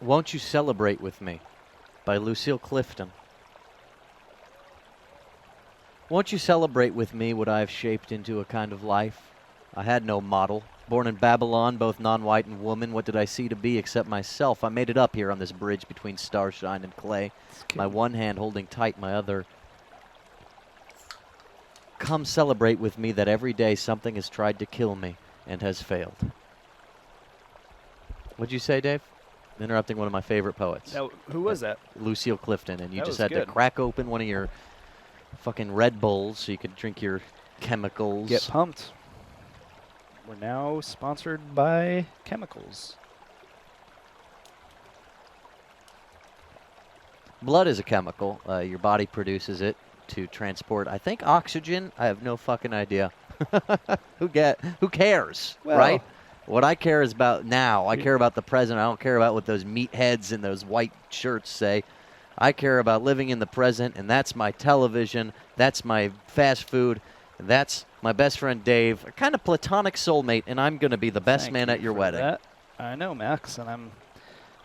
Won't You Celebrate With Me by Lucille Clifton. Won't you celebrate with me what I have shaped into a kind of life? I had no model. Born in Babylon, both non-white and woman, what did I see to be except myself? I made it up here on this bridge between starshine and clay, my one hand holding tight my other. Come celebrate with me that every day something has tried to kill me and has failed. What'd you say, Dave? Interrupting one of my favorite poets. Now, who was that? Lucille Clifton, and you That just was had to good. crack open one of your fucking Red Bulls so you could drink your chemicals. Get pumped. We're now sponsored by chemicals. Blood is a chemical. Your body produces it to transport, I think, oxygen. I have no fucking idea. Who cares, Well, right? What I care is about now. I care about the present. I don't care about what those meatheads in those white shirts say. I care about living in the present, and that's my television. That's my fast food. That's my best friend Dave, a kind of platonic soulmate, and I'm going to be the best Thank man you at your for wedding. that. I know, Max, and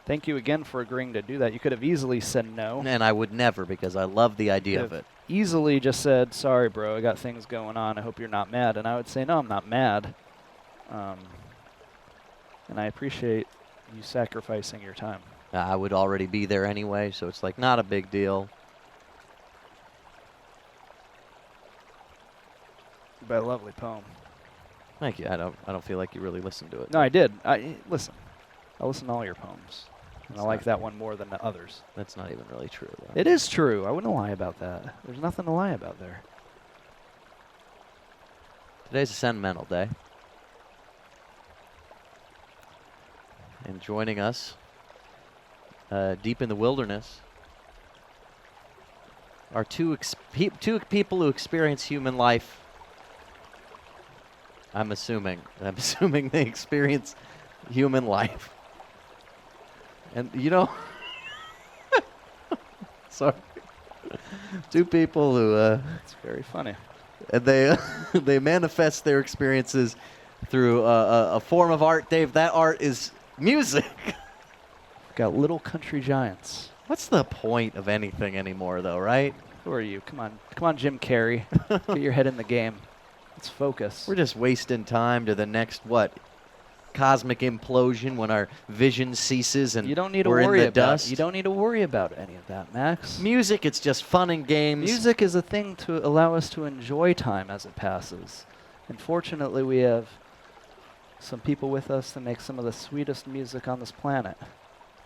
thank you again for agreeing to do that. You could have easily said no. And I would never, because I love the idea of Could it. have easily just said, sorry, bro, I got things going on. I hope you're not mad. And I would say, no, I'm not mad. And I appreciate you sacrificing your time. I would already be there anyway, so it's like not a big deal. But a lovely poem. Thank you. I don't feel like you really listened to it. No, I did. Listen. I listen to all your poems. And It's I like not- that one more than the others. That's not even really true, though. It is true. I wouldn't lie about that. There's nothing to lie about there. Today's a sentimental day. And joining us, deep in the wilderness, are two people who experience human life. I'm assuming they experience human life. And you know, sorry, two people who It's very funny. and they they manifest their experiences through a form of art. Dave, that art is music. Got little country giants. What's the point of anything anymore, though, right? Who are you? Come on, Jim Carrey. Get your head in the game. Let's focus. We're just wasting time to the next, cosmic implosion when our vision ceases and You don't need to we're worry in the about. dust. You don't need to worry about any of that, Max. Music, it's just fun and games. Music is a thing to allow us to enjoy time as it passes. And fortunately, we have some people with us that make some of the sweetest music on this planet.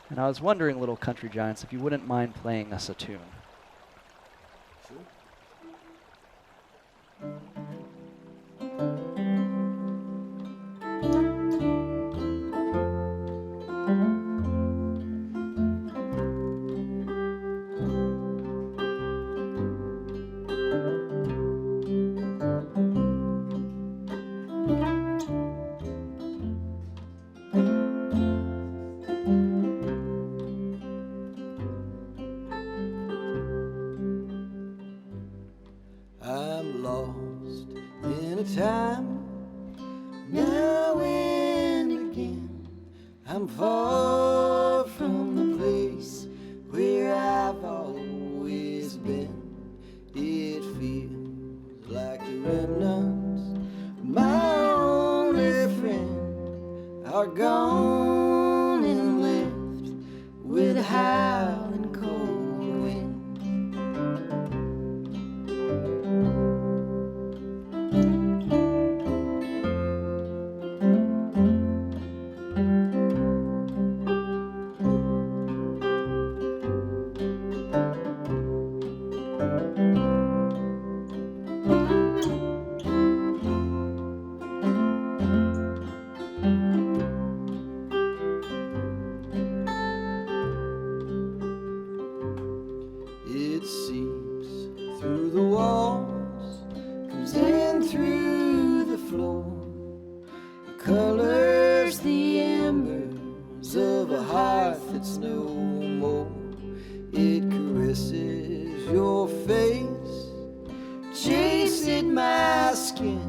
And I was wondering, little country giants, if you wouldn't mind playing us a tune. I'm lost in a time now and again. I'm far from the place where I've always been. It feels like the remnants of my only friend are gone and left with a howling cold wind. It seeps through the walls, comes in through the floor, it colors the embers of a hearth that's no more. It caresses your face, chases my skin.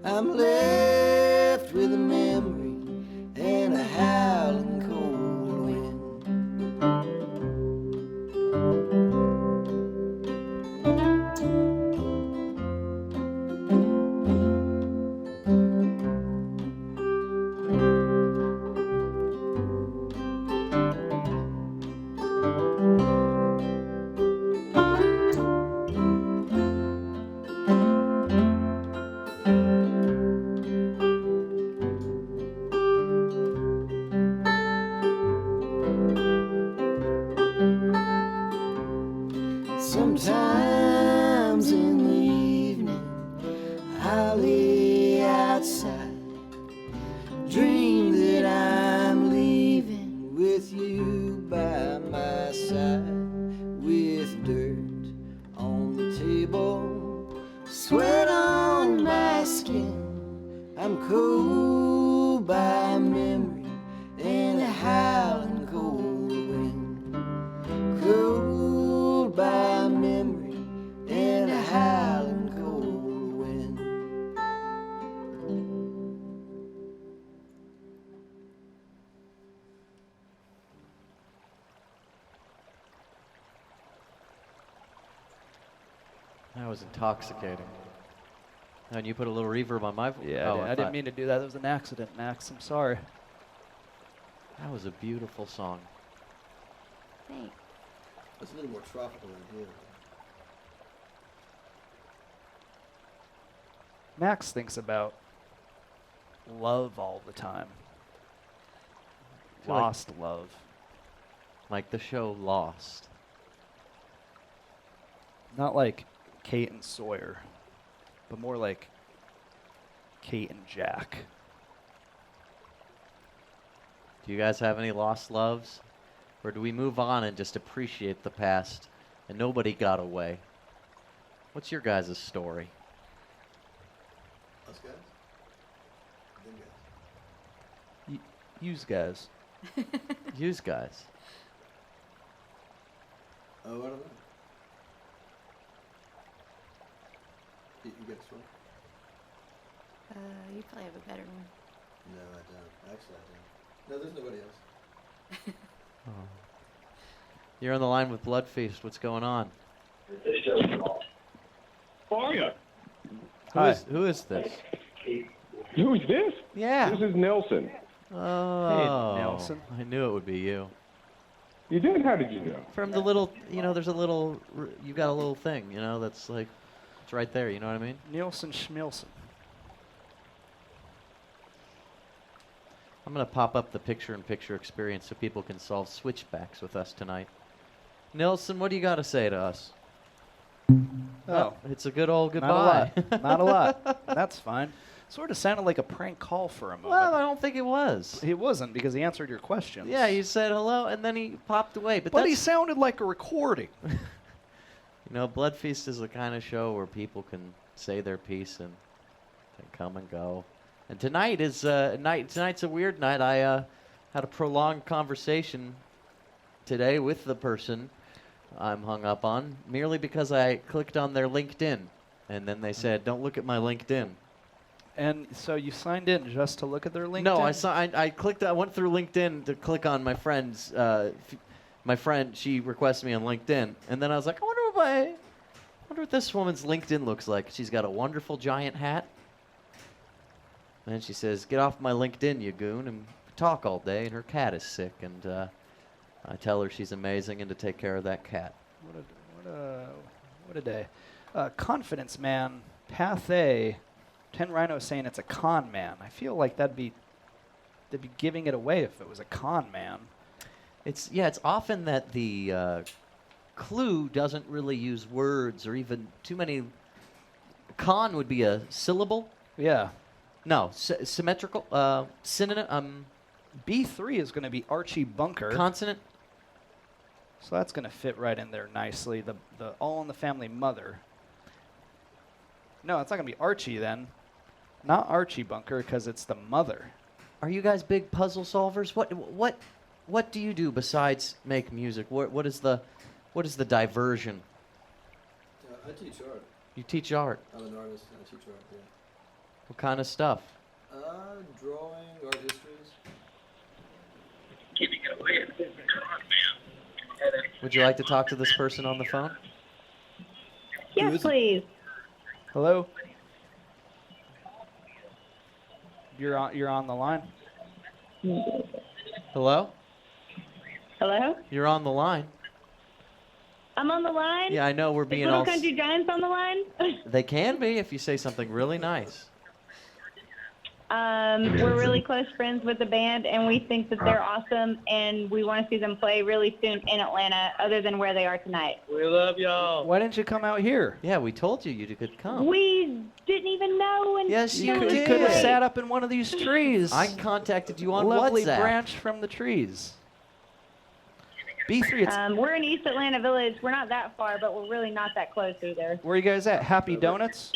I'm left with a memory and a howling cold wind. I'm cold by memory and a howling cold wind. Cold by memory and a howling cold wind. That was intoxicating. And you put a little reverb on my voice. Yeah, I didn't mean to do that. That was an accident, Max. I'm sorry. That was a beautiful song. Thanks. It's a little more tropical in here. Max thinks about love all the time. feel like- Lost love. Like the show Lost. Not like Kate and Sawyer, but more like Kate and Jack. Do you guys have any lost loves? Or do we move on and just appreciate the past and nobody got away? What's your guys' story? Us guys? Them guys. Yous guys. Yous guys. Oh, I don't know. You get this one? You probably have a better one. No, I don't. Actually, I don't. No, there's nobody else. You're on the line with Bloodfeast. What's going on? How are you? Hi. Who is this? Who's this? Yeah. This is Nelson. Oh. Nelson. I knew it would be you. You did? How did you know? From the little, there's a little, you got a little thing, that's like, it's right there, you know what I mean? Nielsen Schmilson. I'm going to pop up the picture-in-picture experience so people can solve switchbacks with us tonight. Nelson, what do you got to say to us? Oh, It's a good old goodbye. not a lot. Not a lot. That's fine. Sort of sounded like a prank call for a moment. Well, I don't think it was. He wasn't because he answered your questions. Yeah, he said hello, and then he popped away. But he that's, sounded like a recording. Bloodfeast is the kind of show where people can say their piece and come and go. And tonight is tonight's a weird night. I had a prolonged conversation today with the person I'm hung up on, merely because I clicked on their LinkedIn, and then they said, "Don't look at my LinkedIn." And so you signed in just to look at their LinkedIn? No, I clicked. I went through LinkedIn to click on my friend's. My friend, she requested me on LinkedIn, and then I was like, I wonder what this woman's LinkedIn looks like. She's got a wonderful giant hat. And then she says, "Get off my LinkedIn, you goon," and talk all day. And her cat is sick, and I tell her she's amazing and to take care of that cat. What a day. Confidence Man, Path A. 10 Rhino saying it's a con man. I feel like they'd be giving it away if it was a con man. It's often that the clue doesn't really use words or even too many. Con would be a syllable. Yeah. No, symmetrical. Synonym. B3 is going to be Archie Bunker. Consonant. So that's going to fit right in there nicely. The All in the Family mother. No, it's not going to be Archie then. Not Archie Bunker because it's the mother. Are you guys big puzzle solvers? What do you do besides make music? What is the diversion? I teach art. You teach art. I'm an artist and I teach art, yeah. What kind of stuff? Drawing, art histories. Would you like to talk to this person on the phone? Who is Yes, it? please. Hello? You're on the line? Hello? Hello? You're on the line. I'm on the line? Yeah, I know we're Is being Little all. Country Giants on the line? They can be if you say something really nice. We're really close friends with the band, and we think that they're awesome, and we want to see them play really soon in Atlanta, other than where they are tonight. We love y'all. Why didn't you come out here? Yeah, we told you could come. We didn't even know. And Yes, you You did. could have sat up in one of these trees. I contacted you on Lovely WhatsApp. branch from the trees. B3, it's We're in East Atlanta Village. We're not that far, but we're really not that close either. where you guys at? Happy Donuts?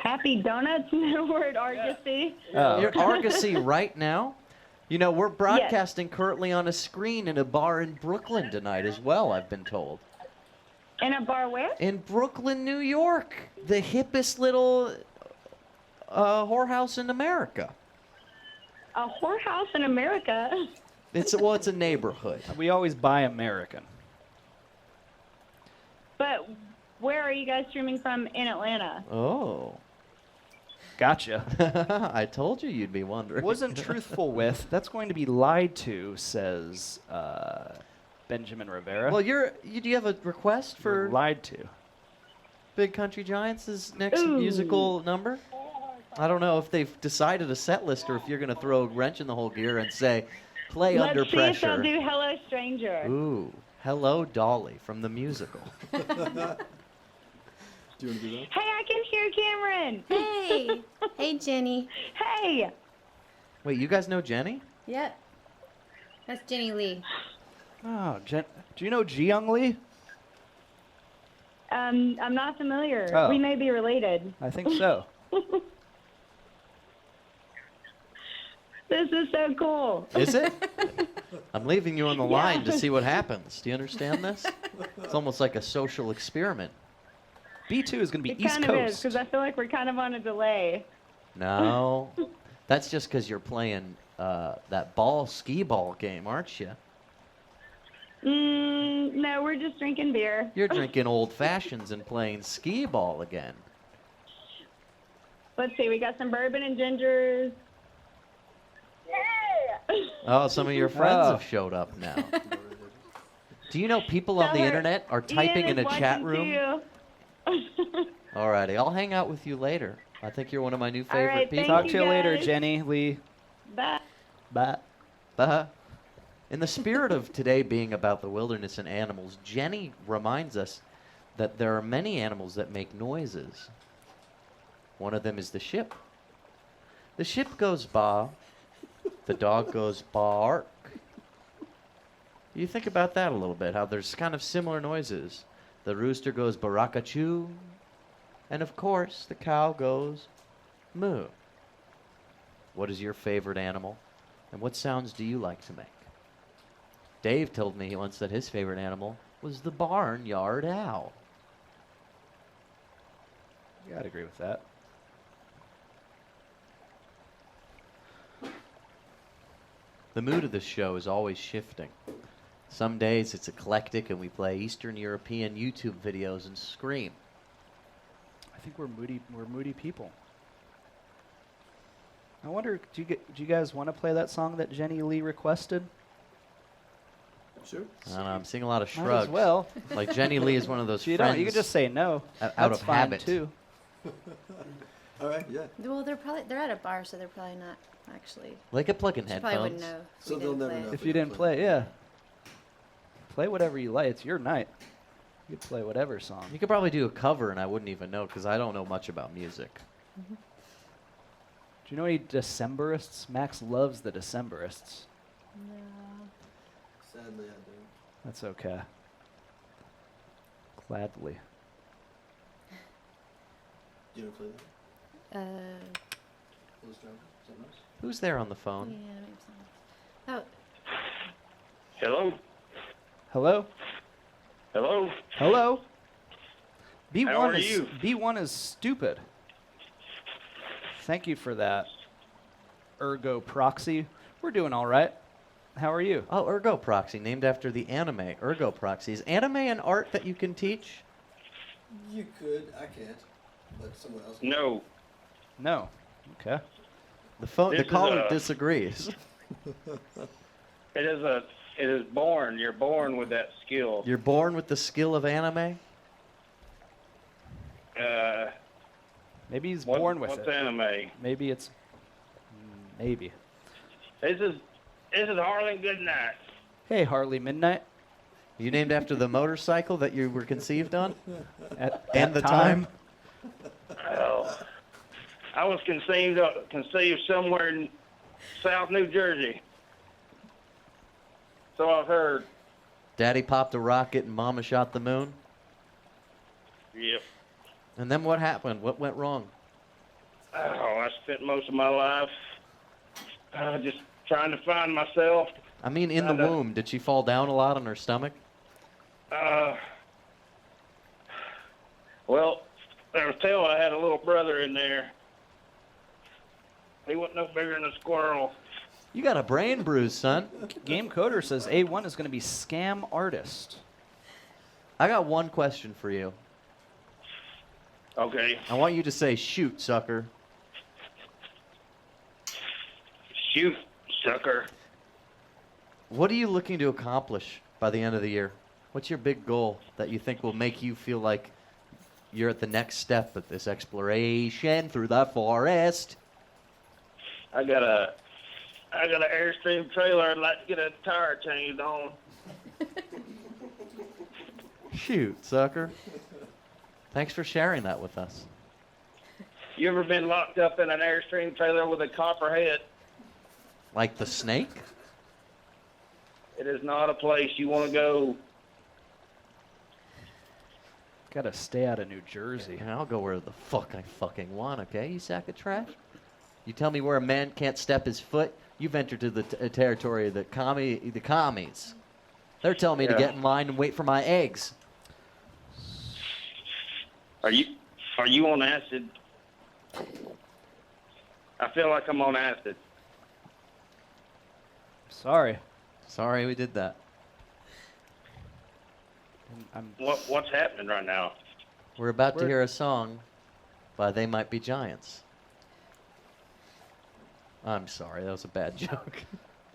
Happy Donuts? No word, Argosy. Oh, You're Argosy right now? You know, we're broadcasting currently on a screen in a bar in Brooklyn tonight as well, I've been told. In a bar where? In Brooklyn, New York. The hippest little whorehouse in America. A whorehouse in America? It's a neighborhood. we always buy American. But where are you guys streaming from in Atlanta? Oh. Gotcha. I told you you'd be wondering. Wasn't truthful with. That's going to be lied to, says Benjamin Rivera. Well, do you have a request We're for lied to. Big Country Giants' next Ooh. musical number? I don't know if they've decided a set list or if you're going to throw a wrench in the whole gear and say, play Let's under see if they'll pressure. do Hello Stranger. Ooh, Hello Dolly from the musical. Do you want to do that? Hey, I can hear Cameron. Hey. Hey, Jenny. Hey. Wait, you guys know Jenny? Yep. That's Jenny Lee. Oh, do you know Ji Young Lee? I'm not familiar. Oh. We may be related. I think so. This is so cool. Is it? I'm leaving you on the line to Yeah. see what happens. Do you understand this? It's almost like a social experiment. B2 is going to be It East kind of is, Coast. because I feel like we're kind of on a delay. No. That's just because you're playing that skee ball game, aren't you? No, we're just drinking beer. You're drinking old fashions and playing skee ball again. Let's see, we got some bourbon and gingers. Hey! Oh, some of your friends Oh. have showed up now. Do you know people on the Tell her internet are typing Ian in is a chat watching room? too. Alrighty, I'll hang out with you later. I think you're one of my new All favorite right, people. Talk you to you later, guys. Jenny Lee. Bye. Bye. In the spirit of today being about the wilderness and animals, Jenny reminds us that there are many animals that make noises. One of them is the ship. The ship goes ba, the dog goes bark. You think about that a little bit, how there's kind of similar noises. The rooster goes barakachoo, and of course the cow goes moo. What is your favorite animal, and what sounds do you like to make? Dave told me once that his favorite animal was the barnyard owl. Yeah, I'd agree with that. The mood of this show is always shifting. Some days it's eclectic and we play Eastern European YouTube videos and scream. I think we're moody people. I wonder, do you guys want to play that song that Jenny Lee requested? Sure. I don't know, I'm seeing a lot of Might shrugs. as well. Like Jenny Lee is one of those So you friends don't. You can just say no. out That's of fine habit. too. All right, yeah. Well, they're at a bar, so they're probably not actually. They could plug in She probably wouldn't headphones. know. if So we they'll didn't never play it. know. If you didn't play, yeah. Play whatever you like. It's your night. You can play whatever song. You could probably do a cover and I wouldn't even know because I don't know much about music. Do you know any Decemberists? Max loves the Decemberists. No. Sadly, I do. That's okay. Gladly. Do you want to play that? Blues Driver? Something else? Who's there on the Yeah, phone? maybe something. Hello? Hello? Hello? Hello? B1 How are is you? B1 is stupid. Thank you for that. Ergo Proxy. We're doing all right. How are you? Oh, Ergo Proxy, named after the anime Ergo Proxy. Is anime an art that you can teach? You could. I can't. But someone else can. No. No. Okay. The This is caller a- disagrees. It is born. You're born with that skill. You're born with the skill of anime? Maybe he's born with what's it. anime? Maybe it's. Maybe. This is Harlan Goodnight. Hey, Harley Midnight. You named after the motorcycle that you were conceived on? At And that the time? Oh, I was conceived somewhere in South New Jersey. So I've heard. Daddy popped a rocket and Mama shot the moon? Yep. And then what happened? What went wrong? I spent most of my life just trying to find myself. I mean, in the womb, did she fall down a lot on her stomach? Well, there was tell I had a little brother in there. He wasn't no bigger than a squirrel. You got a brain bruise, son. Game Coder says A1 is going to be scam artist. I got one question for you. Okay. I want you to say, shoot, sucker. Shoot, sucker. What are you looking to accomplish by the end of the year? What's your big goal that you think will make you feel like you're at the next step of this exploration through the forest? I got an Airstream trailer. I'd like to get a tire changed on. Shoot, sucker. Thanks for sharing that with us. You ever been locked up in an Airstream trailer with a copper head? Like the snake? It is not a place you want to go. Got to stay out of New Jersey. And I'll go where the fuck I fucking want, okay, you sack of trash? You tell me where a man can't step his foot, you've entered to the territory of the commies. They're telling me to get in line and wait for my eggs. Are you on acid? I feel like I'm on acid. Sorry. Sorry we did that. What's happening right now? We're about to hear a song by They Might Be Giants. I'm sorry, that was a bad joke.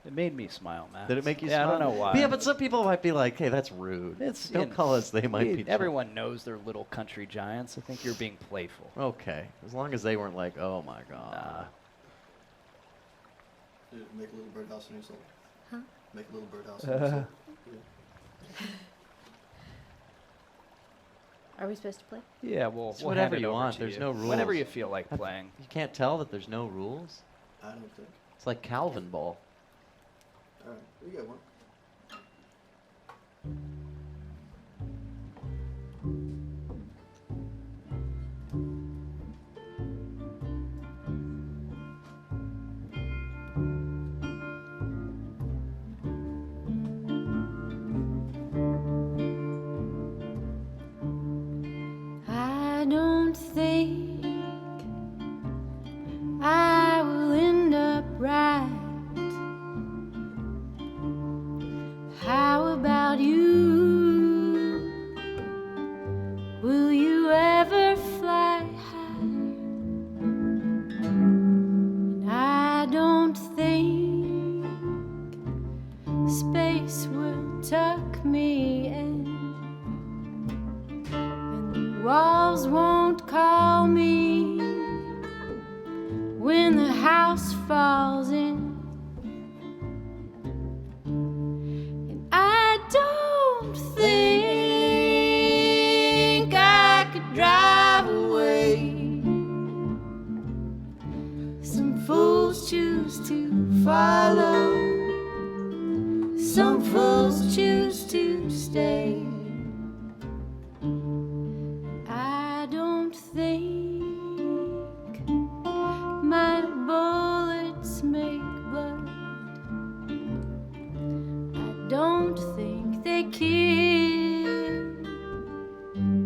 It made me smile, Matt. Did it make you yeah, smile? I don't know why. Yeah, but some people might be like, hey, that's rude. Don't call us They Might Be Giants. Everyone knows they're little country giants. I think you're being playful. Okay, as long as they weren't like, oh my god. Make a little birdhouse in your soul. Huh? Make a little birdhouse in your soul. Yeah. Are we supposed to play? Yeah, we'll It's whatever hand it you over want. to There's you. no rules. Whenever you feel like playing. You can't tell that there's no rules. I don't think. It's like Calvin Ball. All right, we got one. I don't think I will end up right. How about you? Will you ever fly high? And I don't think space will tuck me in. Walls won't call me when the house falls in. And I don't think I could drive away. Some fools choose to follow, some fools choose to stay. I don't think my bullets make blood. I don't think they kill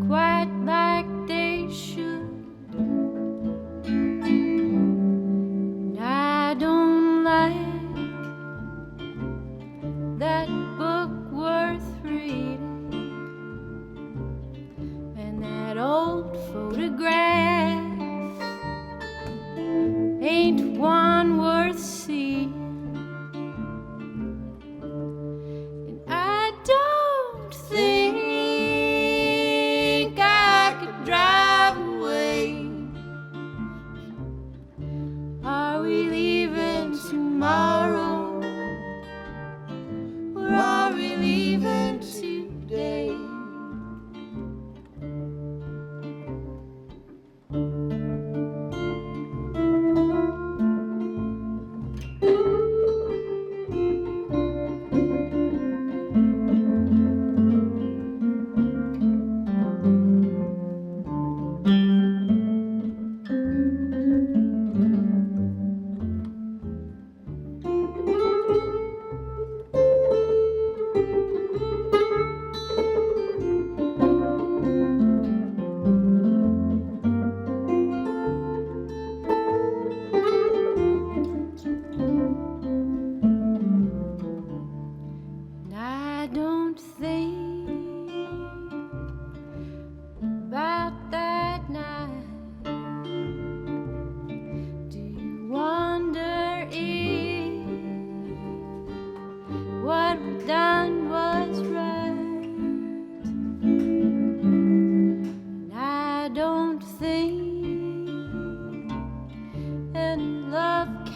quite like they should. And I don't like that book worth reading. That old photograph ain't one worth seeing. And I don't think I could drive away. Are we leaving tomorrow? Or are we leaving today?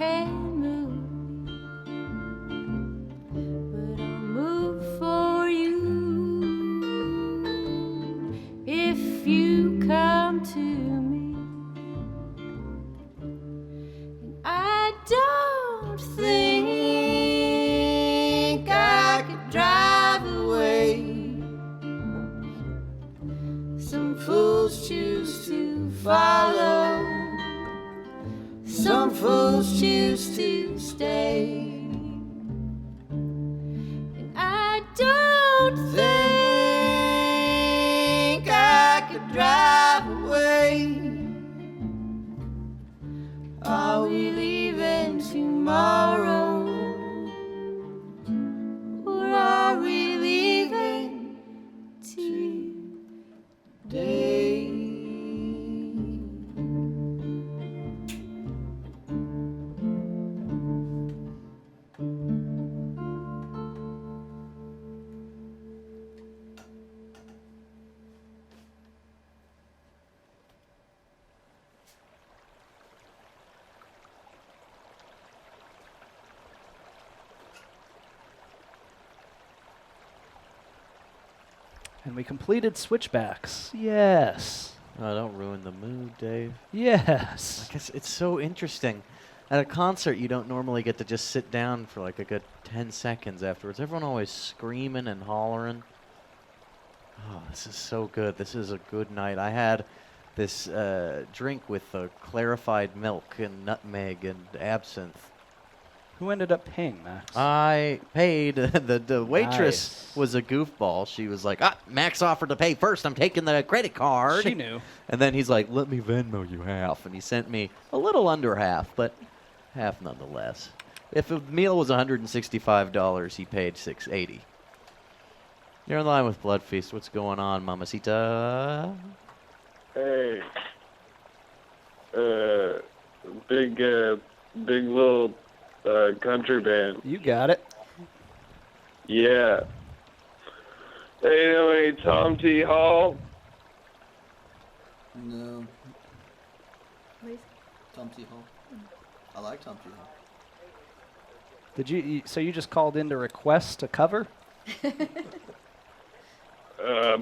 can move, but I'll move for you if you come to me. And I don't think I could drive away. Some fools choose to follow, some fools choose to stay. And I don't think I could drive away. Are we leaving tomorrow? Or are we leaving today? And we completed switchbacks. Yes. Oh, don't ruin the mood, Dave. Yes. I guess it's so interesting. At a concert, you don't normally get to just sit down for like a good 10 seconds afterwards. Everyone always screaming and hollering. Oh, this is so good. This is a good night. I had this drink with clarified milk and nutmeg and absinthe. Who ended up paying, Max? I paid. The waitress Nice. was a goofball. She was like, Max offered to pay first. I'm taking the credit card. She knew. And then he's like, let me Venmo you half. And he sent me a little under half, but half nonetheless. If a meal was $165, he paid $6.80. You're in line with Bloodfeast. What's going on, Mamacita? Hey. Big little country band. You got it. Yeah. Hey, you know any Tom T. Hall? No. Please. Tom T. Hall. I like Tom T. Hall. Did so you just called in to request a cover?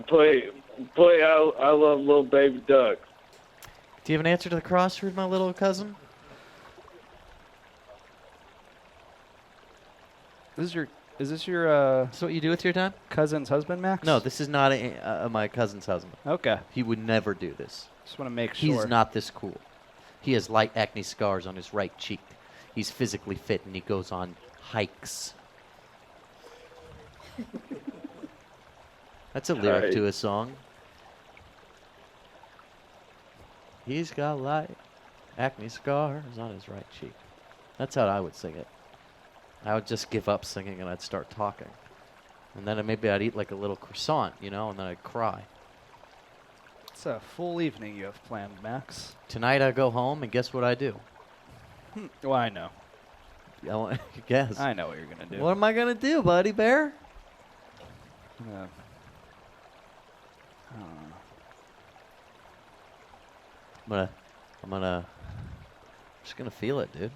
Play I Love Little Baby Duck. Do you have an answer to the crossword, my little cousin? Is this your Is what you do with your time? cousin's husband, Max? No, this is not my cousin's husband. Okay. He would never do this. Just want to make sure. He's not this cool. He has light acne scars on his right cheek. He's physically fit, and he goes on hikes. That's a lyric to a song. He's got light acne scars on his right cheek. That's how I would sing it. I would just give up singing, and I'd start talking. And then maybe I'd eat like a little croissant, and then I'd cry. It's a full evening you have planned, Max. Tonight I go home, and guess what I do? Well, I know. I want you guess. I know what you're gonna do. What am I gonna do, buddy bear? Uh, I'm just gonna feel it, dude.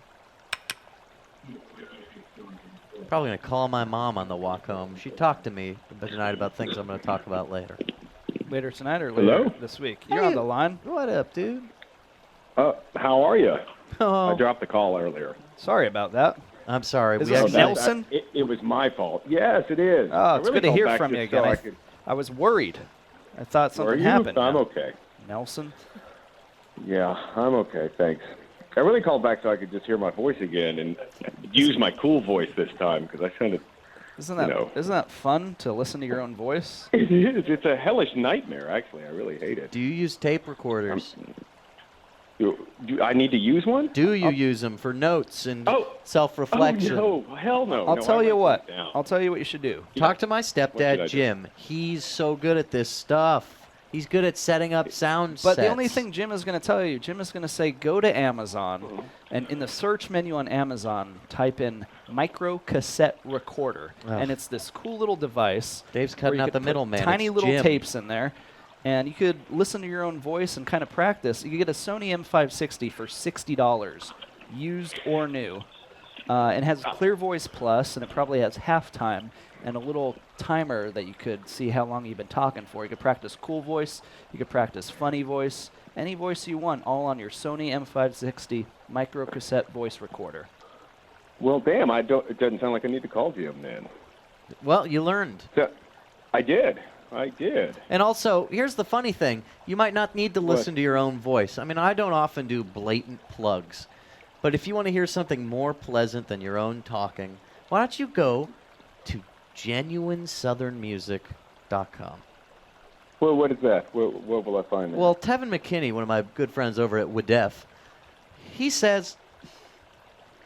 Probably gonna call my mom on the walk home. She talked to me tonight about things I'm gonna talk about later. later tonight or later Hello? this week? You're on the line. What up, dude? How are you? Oh, I dropped the call earlier. Sorry about that. I'm sorry. Is we this actually- Nelson? It was my fault. Yes, it is. Oh, it's good to called hear back from you just so again. I was worried. I thought Are something you? happened. I'm now. okay. Nelson? Yeah, I'm okay, thanks. I really called back so I could just hear my voice again and use my cool voice this time because I sounded. Isn't that fun to listen to your own voice? It is. It's a hellish nightmare, actually. I really hate it. Do you use tape recorders? Do I need to use one? Do you use them for notes and Oh. self-reflection? Oh, no. Hell no. I'll No, tell I you write what. things down. I'll tell you what you should do. Talk to my What should I stepdad, do? Jim. He's so good at this stuff. He's good at setting up sound But sets. the only thing Jim is going to tell you, Jim is going to say, go to Amazon, and in the search menu on Amazon, type in micro cassette recorder, and it's this cool little device. Dave's where cutting you out could the put middleman. Tiny It's little Jim. tapes in there, and you could listen to your own voice and kind of practice. You could get a Sony M560 for $60, used or new. It has Clear Voice Plus, and it probably has halftime and a little timer that you could see how long you've been talking for. You could practice cool voice, you could practice funny voice, any voice you want, all on your Sony M560 micro cassette voice recorder. Well, damn, it doesn't sound like I need to call Jim then. Well, you learned. So, I did. And also, here's the funny thing. You might not need to listen to your own voice. I mean, I don't often do blatant plugs. But if you want to hear something more pleasant than your own talking, why don't you go to genuinesouthernmusic.com. Well, what is that? What will I find there? Well, Tevin McKinney, one of my good friends over at WDEF, he says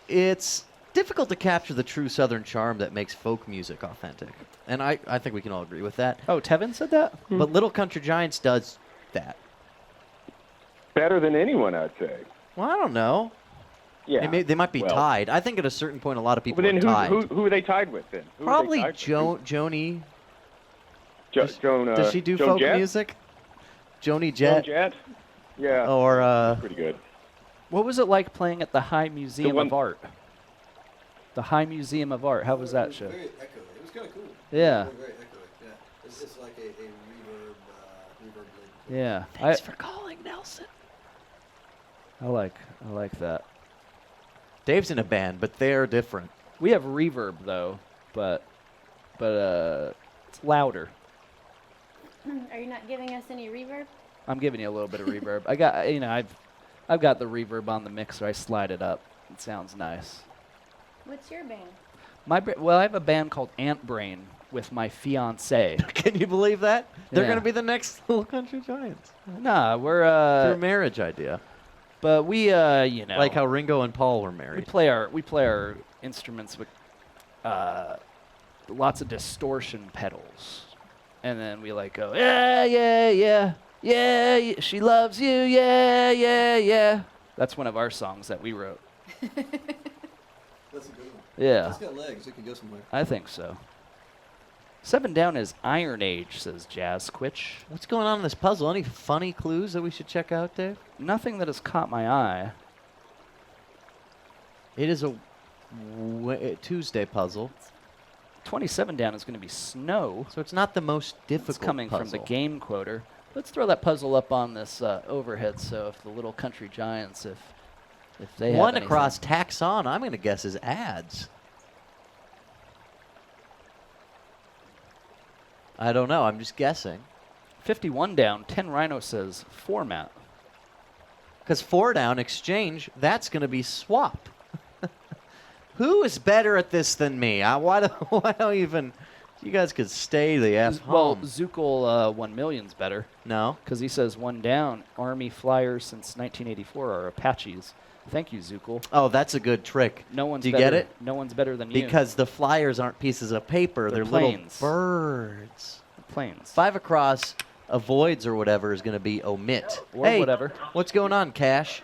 it's difficult to capture the true Southern charm that makes folk music authentic. And I think we can all agree with that. Oh, Tevin said that? But Little Country Giants does that. Better than anyone, I'd say. Well, I don't know. Yeah. They might be tied. I think at a certain point a lot of people but then are tied. who are they tied with then? Probably Joni. Does she do Joan folk Jett? music? Joni Jett? Joan Jett? Yeah. Or pretty good. What was it like playing at the High Museum of Art? The High Museum of Art. How was that show? Very echoey. It was kind of cool. Yeah. Very echoey. Yeah. It's like a reverb lid. Yeah. Thanks for calling, Nelson. I like that. Dave's in a band, but they're different. We have reverb though, but it's louder. Are you not giving us any reverb? I'm giving you a little bit of reverb. I got I've got the reverb on the mixer. I slide it up. It sounds nice. What's your band? Well, I have a band called Ant Brain with my fiance. Can you believe that? They're Yeah. going to be the next Little Country Giants. Nah, we're Their marriage idea. but we Like how Ringo and Paul were we married. play our instruments with lots of distortion pedals, and then we go yeah, she loves you, yeah. That's one of our songs that we wrote. That's a good one. Yeah, It's got legs. It could go somewhere. I think so. 7 down is Iron Age, says Jazz Quitch. What's going on in this puzzle? Any funny clues that we should check out, Dave? Nothing that has caught my eye. It is a Tuesday puzzle. 27 down is going to be Snow. So it's not the most difficult It's coming puzzle. from the game quoter. Let's throw that puzzle up on this overhead, so if the Little Country Giants, if they have One anything. across tacks on, I'm going to guess, is ads. I don't know. I'm just guessing. 51 down, 10 Rhino says format. Because 4 down, exchange, that's going to be swap. Who is better at this than me? Why don't even... You guys could stay the F Well, home. Zookle 1 million's better, No? because he says 1 down. Army flyers since 1984 are Apaches. Thank you, Zookle. Oh, that's a good trick. No one's Do you better, get it? No one's better than you. Because the flyers aren't pieces of paper. They're They're little planes. birds. Planes. 5 across, avoids or whatever is going to be omit. Or hey, whatever. What's going on, Cash?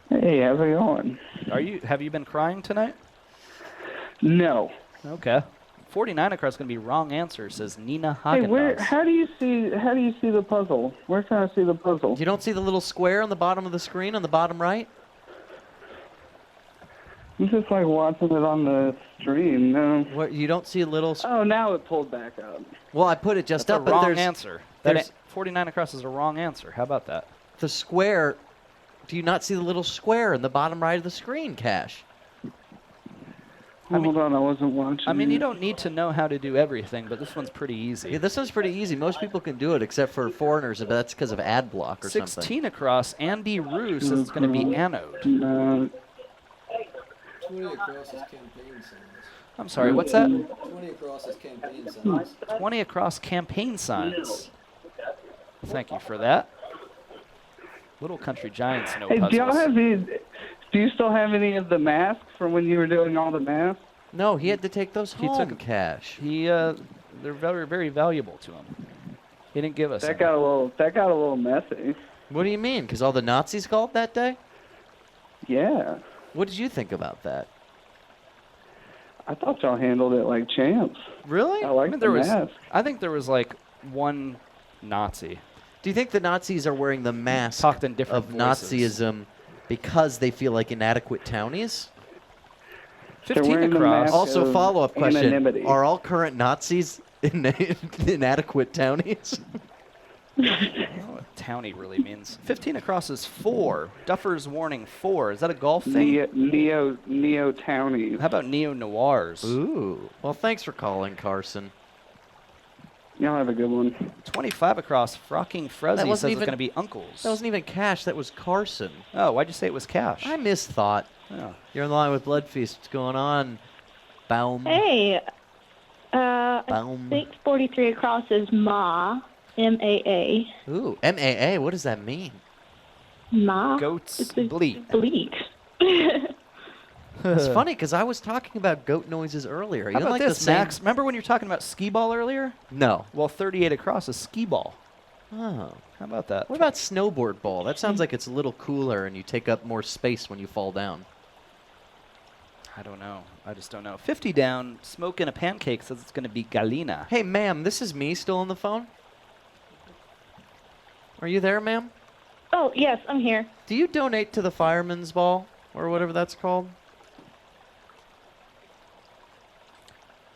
Hey, how's it going? Have you been crying tonight? No. Okay. 49 across is going to be wrong answer, says Nina Hey, Hagendas. how do you see the puzzle? Where can I see the puzzle? You don't see the little square on the bottom of the screen on the bottom right? I'm just watching it on the stream. No. What, you don't see a little... Oh, now it pulled back up. Well, I put it just That's up, a wrong but there's... answer. there's 49 across is a wrong answer. How about that? the square... Do you not see the little square in the bottom right of the screen, Cash? Hold on, I wasn't watching. I mean, you don't need to know how to do everything, but this one's pretty easy. Yeah, this one's pretty easy. Most people can do it except for foreigners, but that's because of ad block or 16 something. across, Andy Roo says it's going to be anode. 20 across is campaign signs. I'm sorry, what's that? 20 across is campaign signs. 20 across campaign signs. Thank you for that. Little Country Giants know Hey, puzzles. do y'all have these? Do you still have any of the masks from when you were doing all the masks? No, he had to take those He home, took 'em. Cash. They're very, very valuable to him. He didn't give us That any. got a little messy. What do you mean? Because all the Nazis called that day? Yeah. What did you think about that? I thought y'all handled it like champs. Really? I like the mask. I think there was one Nazi. Do you think the Nazis are wearing the mask Talked in different of voices. Nazism because they feel like inadequate townies? 15 wearing the across. mask Also, of follow-up question. anonymity. Are all current Nazis inadequate townies? I don't know what townie really means. 15 across is 4. Duffer's warning 4. Is that a golf thing? Neo townies. How about neo-noirs? Ooh. Well, thanks for calling, Carson. Y'all have a good one. 25 across, Frocking Fruzzy wasn't says it's even- going to be uncles. That wasn't even Cash. That was Carson. Oh, why'd you say it was Cash? I misthought. Oh. You're in line with Bloodfeast. What's going on? Baum. Hey, I Baum. think 43 across is Ma, M-A-A. Ooh, M-A-A. What does that mean? Ma. Goats It's a bleat. bleat. It's funny because I was talking about goat noises earlier. How You about like this, the same... Max? Remember when you were talking about skee ball earlier? No. Well, 38 across is skee ball. Oh. How about that? What about snowboard ball? That sounds like it's a little cooler and you take up more space when you fall down. I don't know. I just don't know. 50 down, Smoking a Pancake says it's going to be Galina. Hey, ma'am, this is me still on the phone. Are you there, ma'am? Oh, yes, I'm here. Do you donate to the Fireman's Ball or whatever that's called?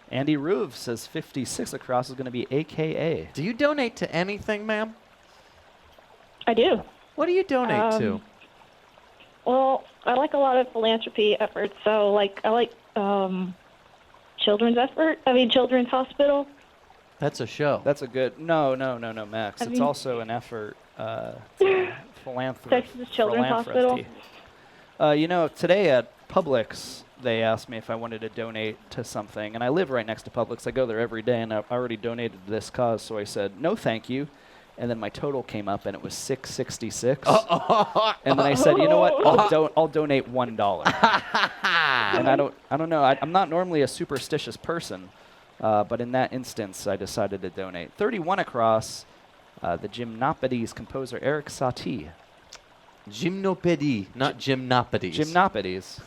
Andy Ruve says 56 across is going to be AKA. Do you donate to anything, ma'am? I do. What do you donate to? Well, I like a lot of philanthropy efforts. So, like, I like children's hospital. That's a show. That's a good... No, Max. I It's mean- also an effort. Philanthropy. Texas Children's Hospital. You know, today at Publix, they asked me if I wanted to donate to something, and I live right next to Publix. I go there every day, and I already donated to this cause, so I said, no, thank you. And then my total came up, and it was $6.66. And then I said, you know what? I'll donate $1. And I don't know. I'm not normally a superstitious person, but in that instance, I decided to donate. 31 across, the Gymnopedes composer Eric Satie. Gymnopédie, not gymnopedes. Gymnopedes.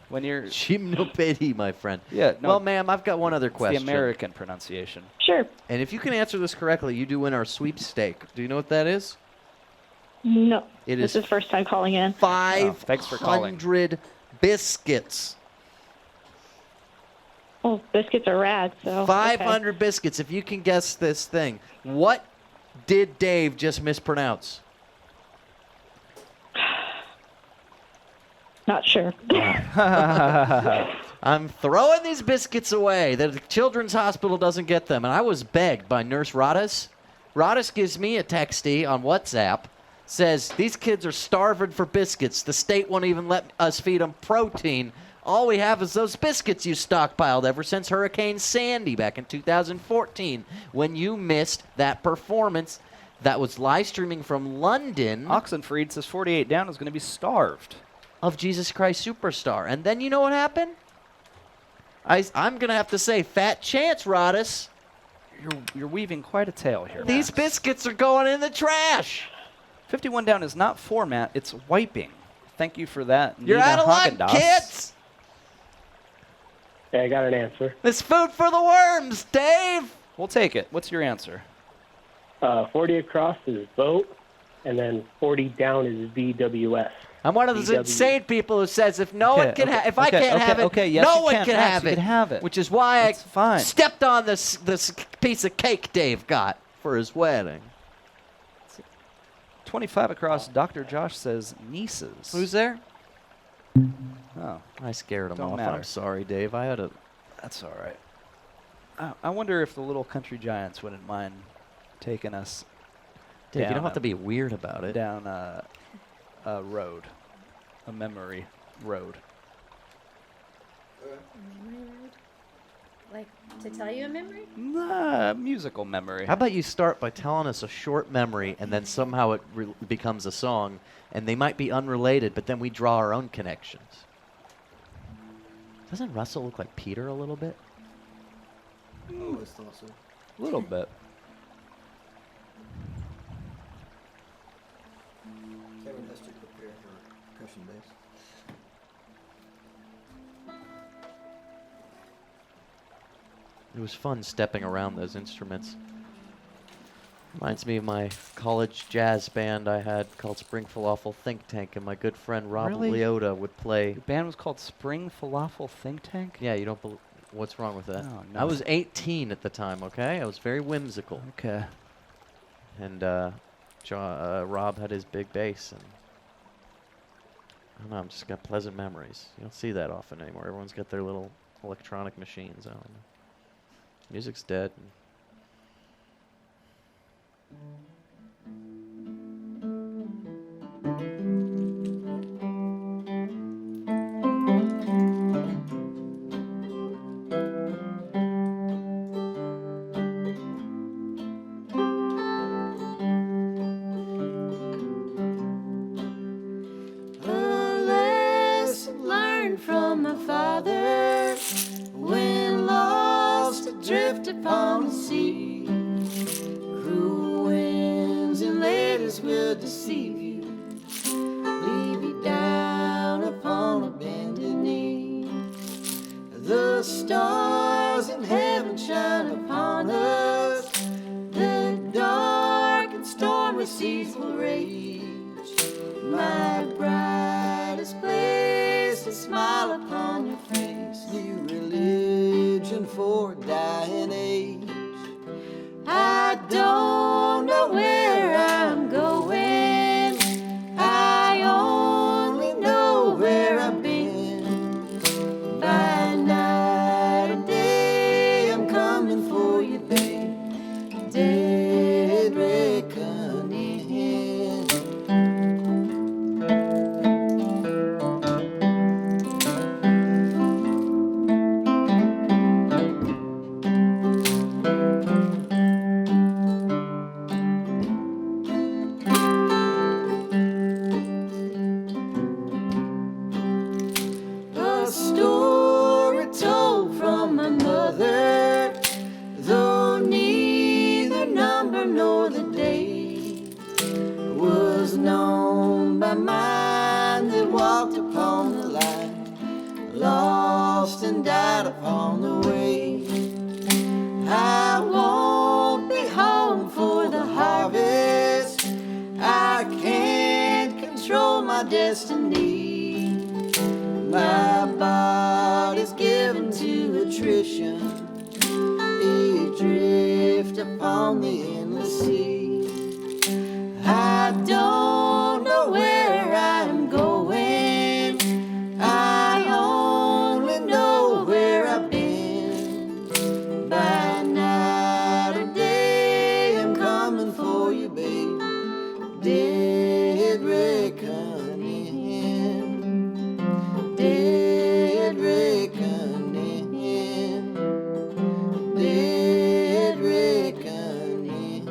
When you're... Gymnopédie, my friend. Yeah, no, Well, ma'am, I've got one other it's question. the American pronunciation. Sure. And if you can answer this correctly, you do win our sweepstake. Do you know what that is? No. It This is is first time calling in. thanks for calling. 500 biscuits. Oh, biscuits are rad, so. 500 biscuits. If you can guess this thing, what did Dave just mispronounce? Not sure. I'm throwing these biscuits away. The children's hospital doesn't get them. And I was begged by Nurse Rodis. Rodis gives me a texty on WhatsApp. Says, these kids are starving for biscuits. The state won't even let us feed them protein. All we have is those biscuits you stockpiled ever since Hurricane Sandy back in 2014 when you missed that performance that was live streaming from London Oxenfried says 48 down is going to be starved. of Jesus Christ Superstar. And then you know what happened? I'm going to have to say, fat chance, Rodis. You're weaving quite a tale here. These Max. biscuits are going in the trash. 51 down is not format, it's wiping. Thank you for that. You're Nina out of luck, Haagen-Dazs. kids. Hey, I got an answer. It's food for the worms, Dave. We'll take it. What's your answer? 40 across is vote, and then 40 down is VWS. I'm one of those VW. insane people who says if no one can okay, if I okay, can't okay, have it, okay, yes, no you one can, can Max, have you it. can have it. Which is why That's fine. stepped on this piece of cake Dave got for his wedding. 25 across, Dr. Josh says nieces. Who's there? Oh, I scared him Don't off. matter. I'm sorry, Dave. I had a. that's all right. I wonder if the little country giants wouldn't mind taking us Dave, you down don't have to be weird about it. down a road, a memory road. A memory road? Like, to tell you a memory? Nah, musical memory. How about you start by telling us a short memory, and then somehow it becomes a song, and they might be unrelated, but then we draw our own connections. Doesn't Russell look like Peter a little bit? I always thought so. A little bit. Kevin has to prepare for percussion bass. It was fun stepping around those instruments. Reminds me of my college jazz band I had called Spring Falafel Think Tank, and my good friend Rob Really? Leota would play. Your band was called Spring Falafel Think Tank? Yeah, you don't believe. What's wrong with that? No, I was nothing. 18 at the time, okay? I was very whimsical. Okay. And Rob had his big bass, and I don't know, I've just got pleasant memories. You don't see that often anymore. Everyone's got their little electronic machines. I don't know. Music's dead. A lesson learned from my father when lost adrift upon the sea. Cruel winds and latest will deceive you, leave you down upon a bended knee. The stars in heaven shine upon us, the dark and stormy seas will rage. My brightest place to smile upon your face, new religion for a dying age. I don't know where I'm going, I only know where I've been. By night or day I'm coming for you, babe. Dead reckoning. A story told from my mother, though neither number nor the day was known by mine that walked upon the line, lost and died upon the way. I won't be home for the harvest, I can't control my destiny. My body's given to attrition, adrift upon the endless sea. I don't know where I'm going, I only know where I've been. By night or day I'm coming for you, babe. Dead reckoning. Dead reckoning, dead reckoning.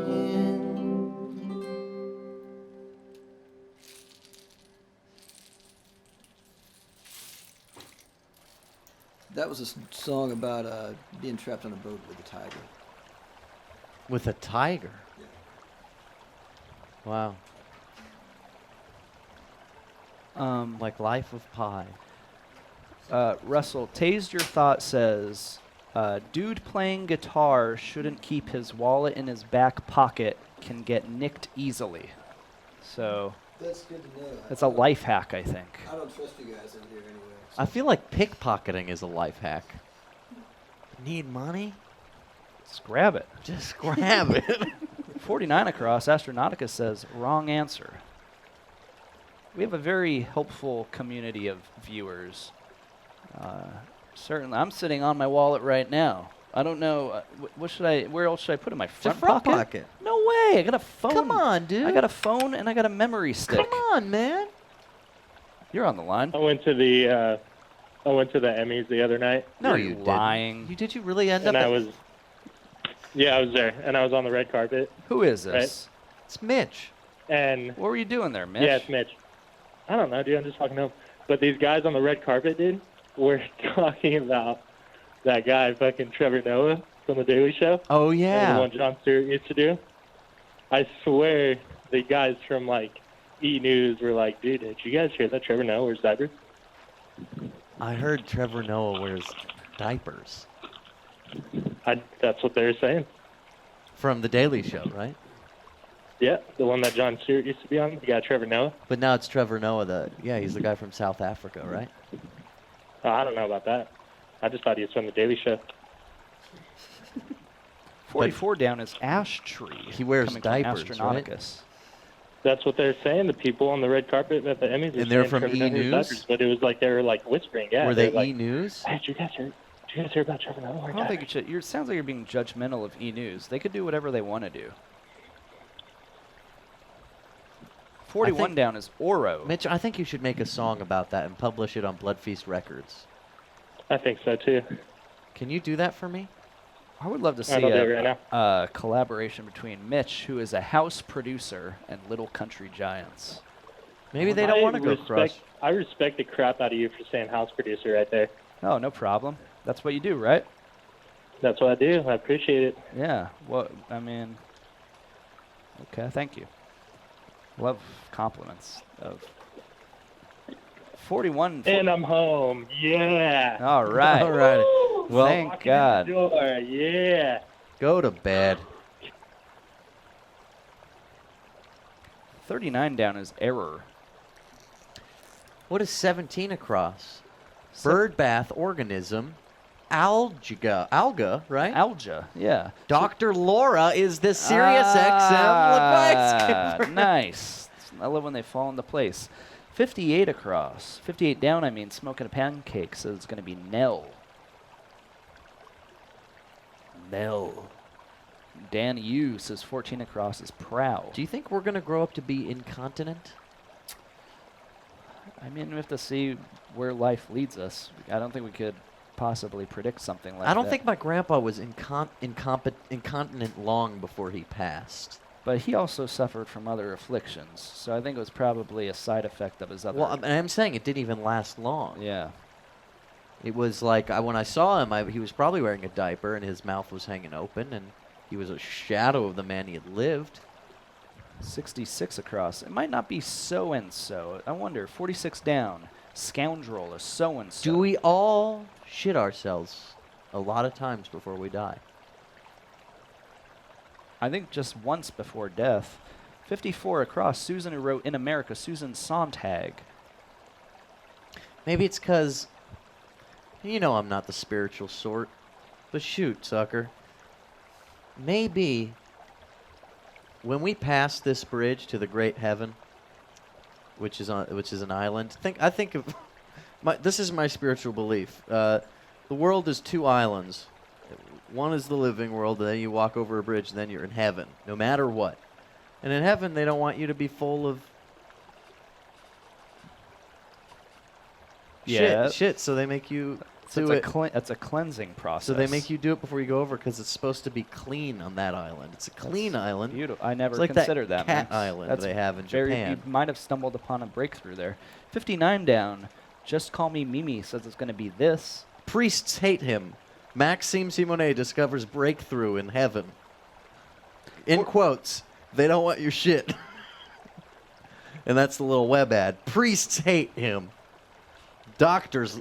That was a song about being trapped on a boat with a tiger. With a tiger? Wow. Like Life of Pi. Russell, Tased Your Thought says, dude playing guitar shouldn't keep his wallet in his back pocket, can get nicked easily. So That's good to know. that's a life hack, I think. I don't trust you guys in here anyway. I feel like pickpocketing is a life hack. Need money? Just grab it. Just grab it. 49 across, Astronautica says, wrong answer. We have a very helpful community of viewers. Certainly, I'm sitting on my wallet right now. I don't know, where else should I put it? My front pocket? No way, I got a phone. Come on, dude. I got a phone and I got a memory stick. Come on, man. You're on the line. I went to the Emmys the other night. No, You're you didn't. lying. Did you really end up? And I was there, and I was on the red carpet. Who is this? It's Mitch. And what were you doing there, Mitch? yeah, it's Mitch. I don't know, dude. I'm just talking to him. But these guys on the red carpet, dude, were talking about that guy, fucking Trevor Noah from The Daily Show. Oh, The yeah. one Jon Stewart used to do. I swear the guys from, like, E! News were like, dude, did you guys hear that Trevor Noah wears diapers? I heard Trevor Noah wears diapers. That's what they were saying. From The Daily Show, right? Yeah, the one that John Stewart used to be on. The guy Trevor Noah. But now it's Trevor Noah. He's the guy from South Africa, right? I don't know about that. I just thought he was from the Daily Show. 44 down is Ash Tree. He wears coming diapers, from right? Astronauticus. That's what they're saying. The people on the red carpet at the Emmys are And they're saying from Trevor E! Noah wears News? diapers, but it was like they were like whispering. Yeah, Were they like, E! News? Hey, did you guys hear about Trevor Noah? I don't think you should. It sounds like you're being judgmental of E! News. They could do whatever they want to do. 41 down is Oro. Mitch, I think you should make a song about that and publish it on Bloodfeast Records. I think so too. Can you do that for me? I would love to see I'll do it right a collaboration between Mitch, who is a house producer, and Little Country Giants. Maybe they don't want to go crush. I respect the crap out of you for saying house producer right there. Oh, no problem. That's what you do, right? That's what I do. I appreciate it. Yeah. Well, I mean, okay, thank you. Love compliments of 41. And I'm home. Yeah. All right. All right. Well, thank Walking God. in the door. Yeah. Go to bed. 39 down is Error. What is 17 across? Bird bath organism. Alga, right? Alga, yeah. Dr. Laura is the Sirius XM advice. Nice. I love when they fall into place. 58 across. 58 down, I mean, smoking a pancake, so it's going to be Nell. Nell. Dan Yu says 14 across is Prow. Do you think we're going to grow up to be incontinent? I mean, we have to see where life leads us. I don't think we could possibly predict something like that. I don't think my grandpa was incontinent long before he passed. But he also suffered from other afflictions, so I think it was probably a side effect of his other... Well, I'm saying it didn't even last long. Yeah. It was like, when I saw him, he was probably wearing a diaper, and his mouth was hanging open, and he was a shadow of the man he had lived. 66 across. It might not be so-and-so. I wonder, 46 down. Scoundrel is so-and-so. Do we all shit ourselves a lot of times before we die? I think just once before death. 54 across. Susan, who wrote In America, Susan Sontag. Maybe it's because, I'm not the spiritual sort. But shoot, sucker. Maybe when we pass this bridge to the great heaven, which is an island, I think of this is my spiritual belief. The world is two islands. One is the living world, and then you walk over a bridge, and then you're in heaven, no matter what. And in heaven, they don't want you to be full of shit, so they make you do it. That's a cleansing process. So they make you do it before you go over because it's supposed to be clean on that island. It's a clean island. Beautiful. I never it's like considered that that. cat island they have in very, Japan. You might have stumbled upon a breakthrough there. 59 down. Just Call Me Mimi says it's going to be this. Priests hate him. Maxime Simonet discovers breakthrough in heaven. In quotes, they don't want your shit. And that's the little web ad. Priests hate him. Doctors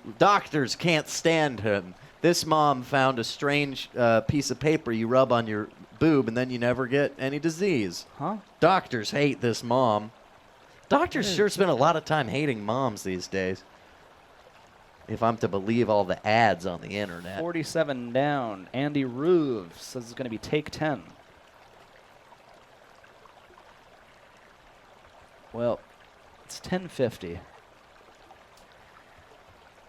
can't stand him. This mom found a strange piece of paper you rub on your boob, and then you never get any disease. Huh? Doctors hate this mom. Doctors sure spend a lot of time hating moms these days. If I'm to believe all the ads on the internet. 47 down. Andy Ruve says it's going to be Take 10. Well, it's 10:50.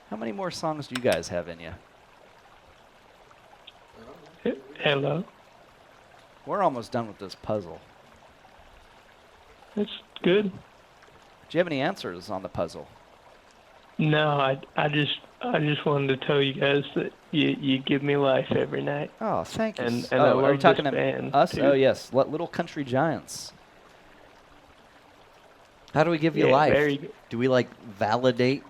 How many more songs do you guys have in you? Hello. We're almost done with this puzzle. That's good. Do you have any answers on the puzzle? No, I just wanted to tell you guys that you give me life every night. Oh, thank you. And I love are you talking this to band us? too. Oh, yes. Little Country Giants. How do we give you Yeah, life? very good. Do we validate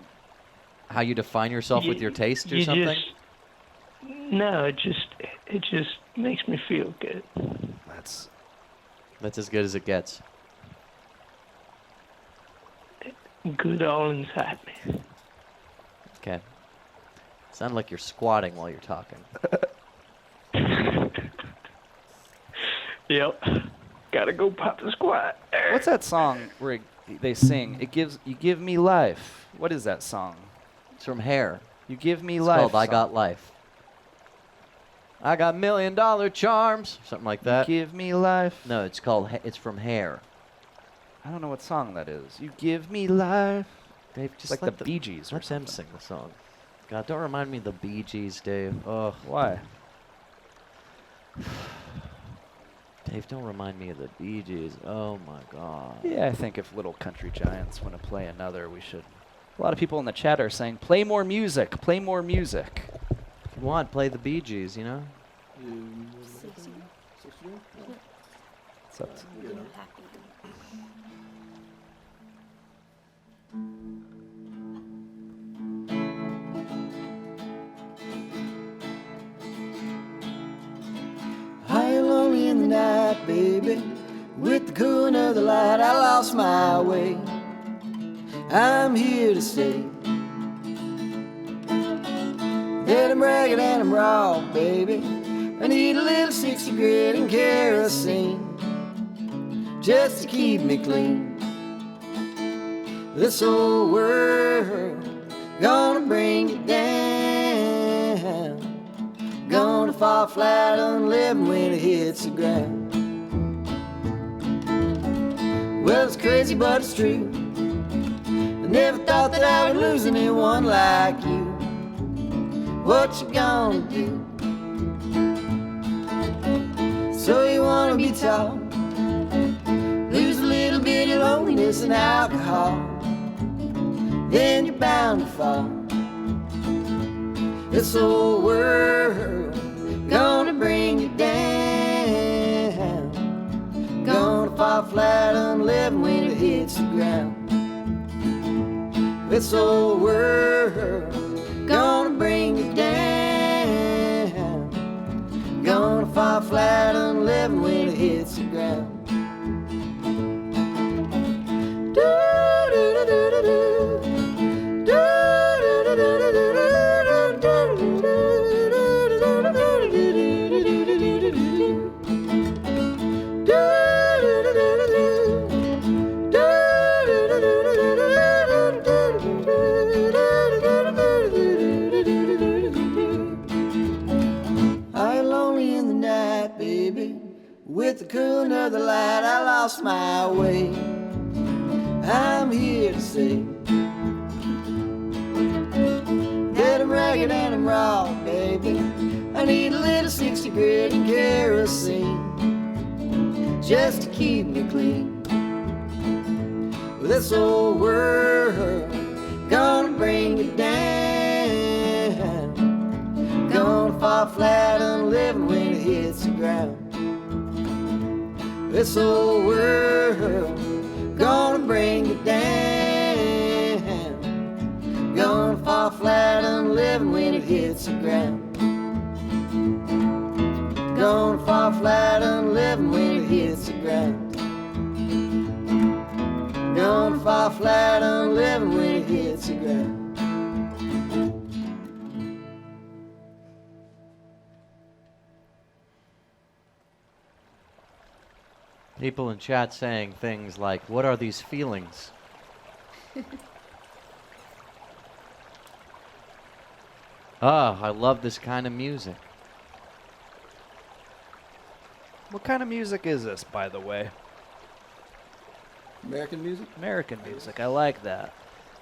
how you define yourself with your taste or something? No, it just makes me feel good. That's as good as it gets. Good all inside me. Okay. Sound like you're squatting while you're talking. Yep. Gotta go pop the squat. What's that song where they sing? You give me life. What is that song? It's from Hair. You give me It's life. called I song. Got Life. I got $1 million charms, something like that. Give me life. No, it's it's from Hair. I don't know what song that is. You give me life. Dave, just like let the Bee Gees. Let them sing the song. God, don't remind me of the Bee Gees, Dave. Ugh. Why? Dave, don't remind me of the Bee Gees. Oh my God. Yeah, I think if Little Country Giants want to play another, we should. A lot of people in the chat are saying, play more music, play more music. If you want, play the Bee Gees, you know? What's up? High and lonely in the night, baby. With the cooling of the light, I lost my way. I'm here to stay. That I'm ragged and I'm raw, baby. I need a little 60 grit and kerosene just to keep me clean. This old world gonna bring you down, gonna fall flat on living when it hits the ground. Well, it's crazy, but it's true. I never thought that I would lose anyone like you. What you gonna do? So you wanna be tall, lose a little bit of loneliness and alcohol, then you're bound to fall. This old world gonna bring you down, gonna fall flat on living when it hits the ground. This old world gonna bring you down, gonna fall flat on living when it hits the ground. With the cooling of the light, I lost my way. I'm here to say that I'm ragged and I'm raw, baby. I need a little 60 grit and kerosene just to keep me clean. Well, this old world gonna bring you down, gonna fall flat on living when it hits the ground. This old world gonna bring you down, gonna fall flat on living when it hits the ground. Gonna fall flat on living when it hits the ground. Gonna fall flat on living when it hits the ground. People in chat saying things like, what are these feelings? Oh, I love this kind of music. What kind of music is this, by the way? American music? American music. I like that.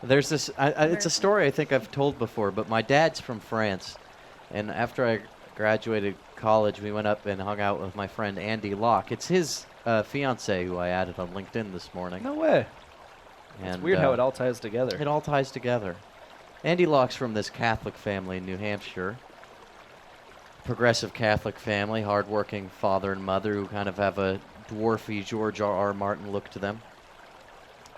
There's this, it's a story I think I've told before, but my dad's from France. And after I graduated college, we went up and hung out with my friend Andy Locke. It's his fiance who I added on LinkedIn this morning. No way. And It's weird how it all ties together. It all ties together. Andy Locke's from this Catholic family in New Hampshire. Progressive Catholic family, hardworking father and mother who kind of have a dwarfy George R.R. Martin look to them.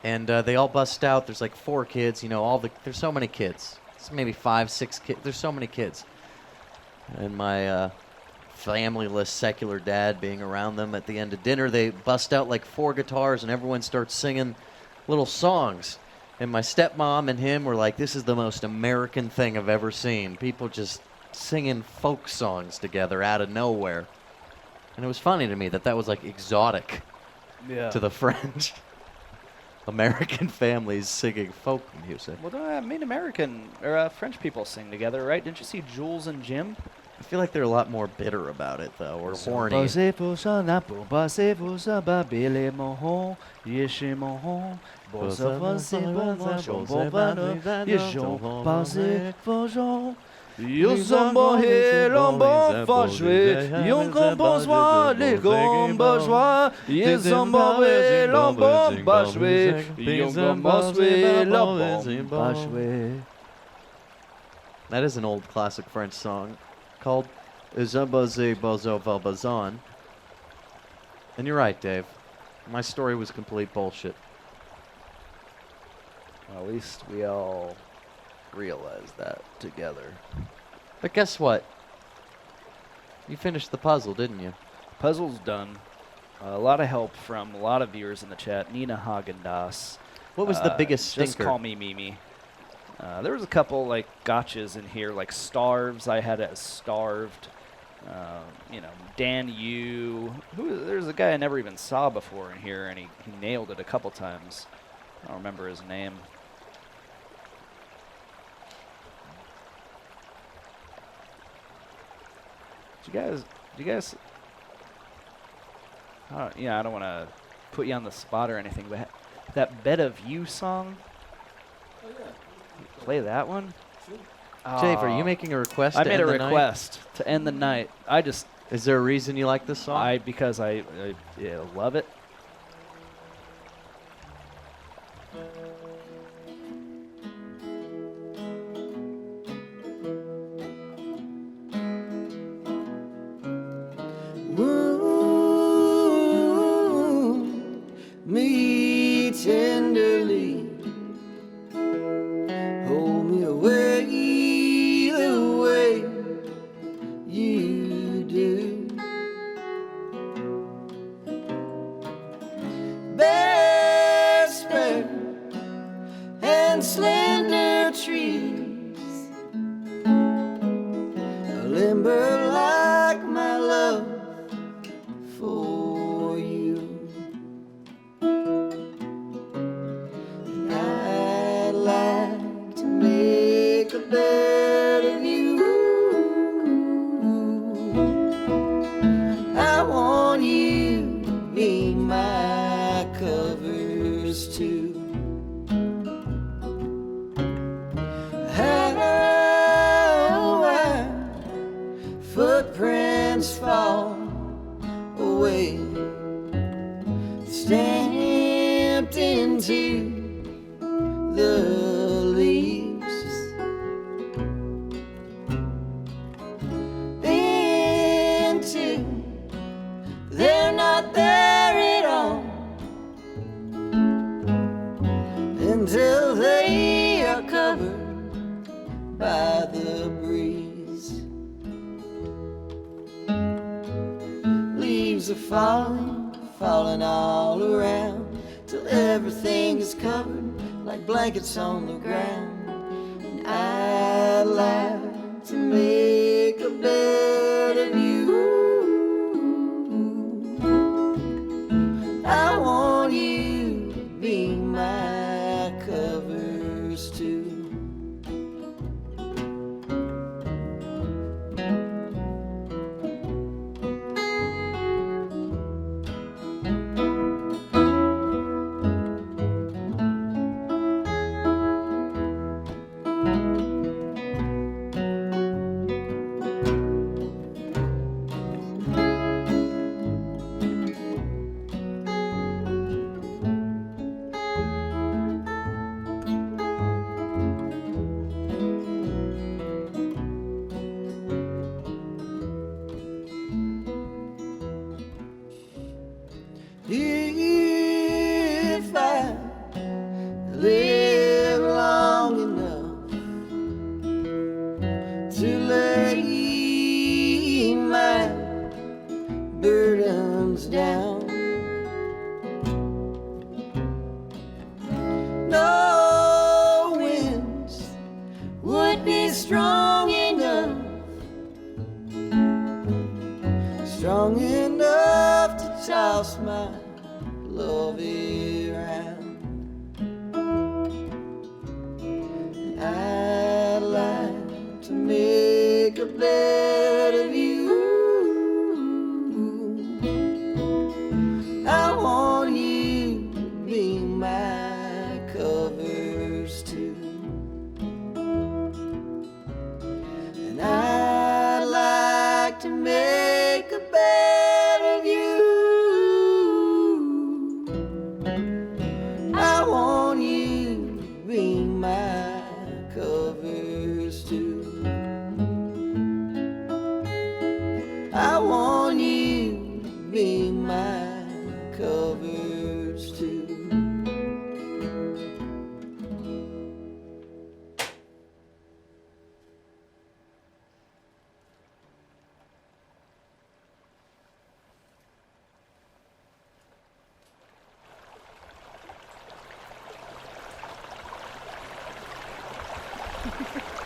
And they all bust out. There's like 4 kids, you know, there's so many kids. It's maybe 5, 6 kids. There's so many kids. And my familyless secular dad being around them at the end of dinner, they bust out like 4 guitars and everyone starts singing little songs. And my stepmom and him were like, this is the most American thing I've ever seen. People just singing folk songs together out of nowhere. And it was funny to me that was like exotic. Yeah. to the French. American families singing folk music. Well, I mean, French people sing together, right? Didn't you see Jules and Jim? I feel like they're a lot more bitter about it, though, or horny. Ils ont bohé l'homme fâché, ils ont composé les bourgeois, ils ont bohé l'homme fâché, ils ont composé l'homme fâché. That is an old classic French song called Izambaze Bozo Valbazan. And you're right, Dave. My story was complete bullshit. Well, at least we all realize that together. But guess what? You finished the puzzle, didn't you? Puzzle's done. A lot of help from a lot of viewers in the chat. Nina Hagen-Dazs. What was the biggest stinker? Just call me Mimi. There was a couple like gotchas in here, like starves. I had it as starved. Dan Yu. There's a guy I never even saw before in here, and he nailed it a couple times. I don't remember his name. Do you guys? I don't want to put you on the spot or anything, but that "Bed of You" song. Oh yeah. Play that one. Sure. Jave, are you making a request? I made a request to end the night. Is there a reason you like this song? Because I love it. Wound me tenderly, hold me away the way you do. Bare spread and slender trees, limber like my love for you. And I'd like to make a bed of you. I want you to be my covers too. How our footprints fall away, stamped into the leaves, into they're not there at all until they are covered by the breeze. Leaves are falling all around, till everything is covered like blankets on the ground. And I'd like to make a bed of you. I want you to be my covers too. If I live long enough to lay my burdens down, no winds would be strong enough to toss my way round. I'd like to make a bed of you. I want you to be my covers too. And I'd like to make a bed of you. I want you to be my covers too. I want you to be my covers too. Ha ha ha.